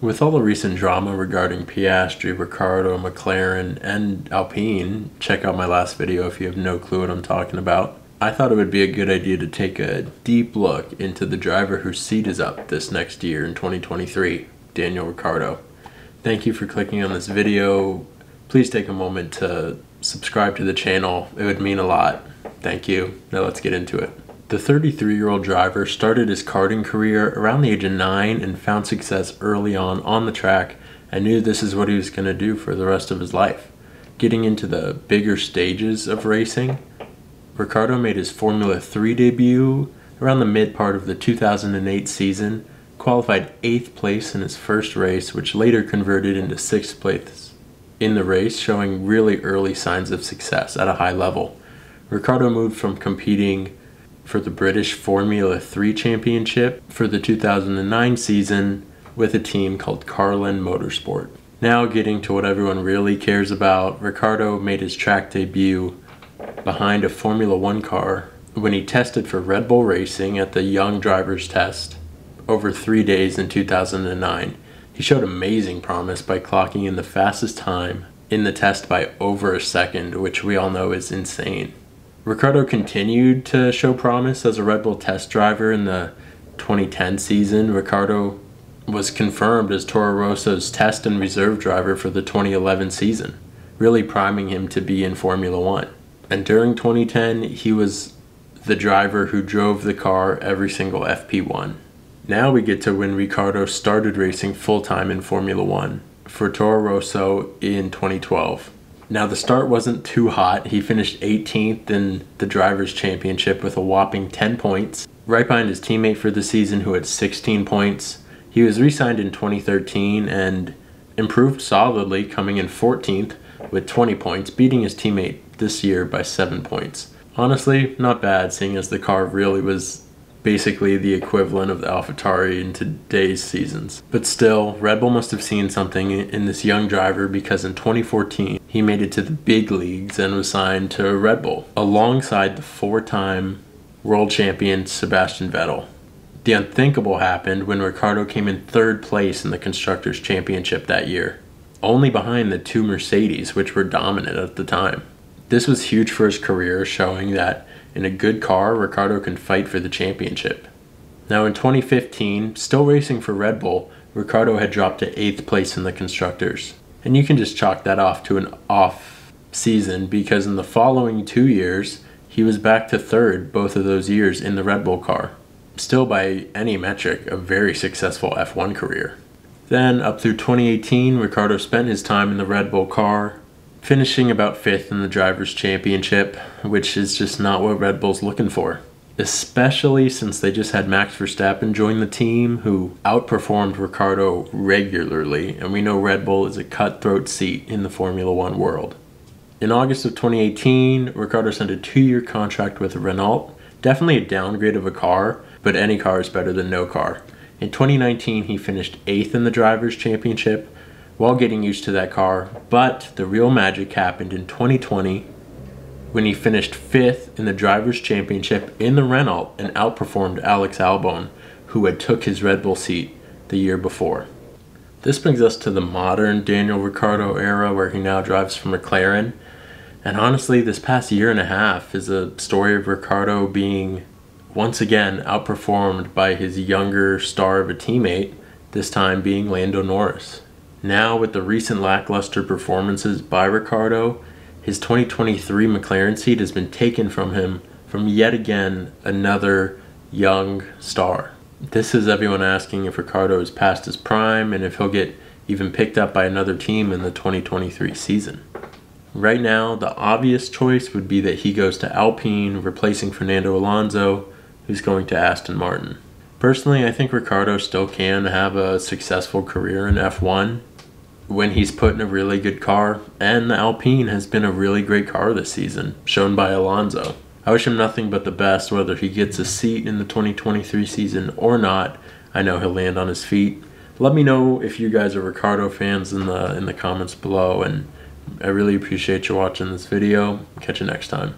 With all the recent drama regarding Piastri, Ricciardo, McLaren, and Alpine, check out my last video if you have no clue what I'm talking about. I thought it would be a good idea to take a deep look into the driver whose seat is up this next year in 2023, Daniel Ricciardo. Thank you for clicking on this video. Please take a moment to subscribe to the channel. It would mean a lot. Thank you. Now let's get into it. The 33-year-old driver started his karting career around the age of 9 and found success early on the track and knew this is what he was going to do for the rest of his life. Getting into the bigger stages of racing, Ricciardo made his Formula 3 debut around the mid part of the 2008 season, qualified 8th place in his first race, which later converted into 6th place in the race, showing really early signs of success at a high level. Ricciardo moved from competing for the British Formula 3 Championship for the 2009 season with a team called Carlin Motorsport. Now getting to what everyone really cares about, Ricciardo made his track debut behind a Formula 1 car when he tested for Red Bull Racing at the Young Drivers Test over 3 days in 2009. He showed amazing promise by clocking in the fastest time in the test by over a second, which we all know is insane. Ricciardo continued to show promise as a Red Bull test driver in the 2010 season. Ricciardo was confirmed as Toro Rosso's test and reserve driver for the 2011 season, really priming him to be in Formula 1. And during 2010, he was the driver who drove the car every single FP1. Now we get to when Ricciardo started racing full-time in Formula 1 for Toro Rosso in 2012. Now the start wasn't too hot. He finished 18th in the Drivers' Championship with a whopping 10 points, right behind his teammate for the season who had 16 points. He was re-signed in 2013 and improved solidly, coming in 14th with 20 points, beating his teammate this year by 7 points. Honestly, not bad, seeing as the car really was basically the equivalent of the AlphaTauri in today's seasons. But still, Red Bull must have seen something in this young driver, because in 2014, he made it to the big leagues and was signed to Red Bull, alongside the 4-time world champion Sebastian Vettel. The unthinkable happened when Ricciardo came in 3rd place in the Constructors' Championship that year, only behind the 2 Mercedes, which were dominant at the time. This was huge for his career, showing that in a good car, Ricciardo can fight for the championship. Now in 2015, still racing for Red Bull, Ricciardo had dropped to 8th place in the Constructors. And you can just chalk that off to an off season, because in the following 2 years, he was back to 3rd both of those years in the Red Bull car. Still by any metric, a very successful F1 career. Then up through 2018, Ricciardo spent his time in the Red Bull car, finishing about 5th in the Drivers' Championship, which is just not what Red Bull's looking for. Especially since they just had Max Verstappen join the team, who outperformed Ricciardo regularly, and we know Red Bull is a cutthroat seat in the Formula 1 world. In August of 2018, Ricciardo signed a 2-year contract with Renault. Definitely a downgrade of a car, but any car is better than no car. In 2019, he finished 8th in the Drivers' Championship, while getting used to that car, but the real magic happened in 2020 when he finished 5th in the Drivers' Championship in the Renault and outperformed Alex Albon, who had took his Red Bull seat the year before. This brings us to the modern Daniel Ricciardo era, where he now drives for McLaren. And honestly, this past year and a half is a story of Ricciardo being once again outperformed by his younger star of a teammate, this time being Lando Norris. Now, with the recent lackluster performances by Ricciardo, his 2023 McLaren seat has been taken from him from yet again another young star. This is everyone asking if Ricciardo is past his prime and if he'll get even picked up by another team in the 2023 season. Right now, the obvious choice would be that he goes to Alpine, replacing Fernando Alonso, who's going to Aston Martin. Personally, I think Ricciardo still can have a successful career in F1 when he's put in a really good car, and the Alpine has been a really great car this season, shown by Alonso. I wish him nothing but the best, whether he gets a seat in the 2023 season or not. I know he'll land on his feet. Let me know if you guys are Ricciardo fans in the comments below, and I really appreciate you watching this video. Catch you next time.